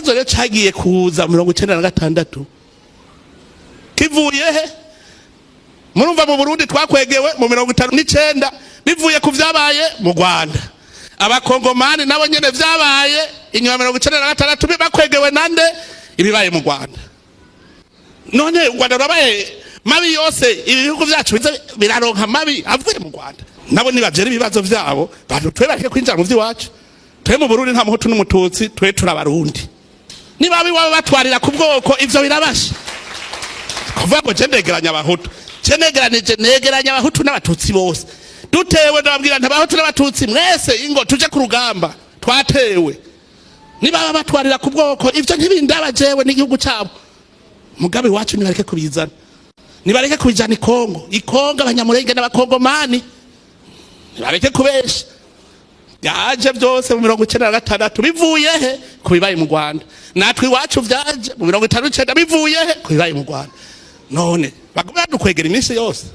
kibazo rero cagiye kuza 1996 kivuye he? Murumva mu Burundi twakwegewe mu 1959 bivuye ku vyabaye mu Rwanda. Abakongomani nabo nyene vyabaye inyuma 1996 bakwegewe nande ibibaye mu Rwanda. None u Rwanda rwabaye mabi yose ibihugu vyacu biraronka mabi avuye mu Rwanda. Nabo nibavyera ibibazo vyabo bantu twebareke kwinjira mu vy'iwacu. Twe mu Burundi nta muhutu n'umututsi, twe turabarundi. Niba biwabo batwarira ku bwoko ivyo birabasha. Kuvuga ngo je ndegeranya abahutu, je negeranya abahutu n'abatutsi bose. Dutewe ndababwira ntabahutu n'abatutsi mwese ingo tuje ku rugamba twatewe. Niba batwarira ku bwoko ivyo ntibindaba jewe n'igihugu cyabo. Mugabe wacu nibareke kubizana. Nibareke kubijana Ikongo abanyamurenge n'abakongomani. Nibareke kubesha. Yaje byose mu 1996 bivuye he kubibaye mu Rwanda. Natwe iwacu vyaje mu 1959 bivuye he kubibaye mu Rwanda. None bagomba dukwegera iminsi yose.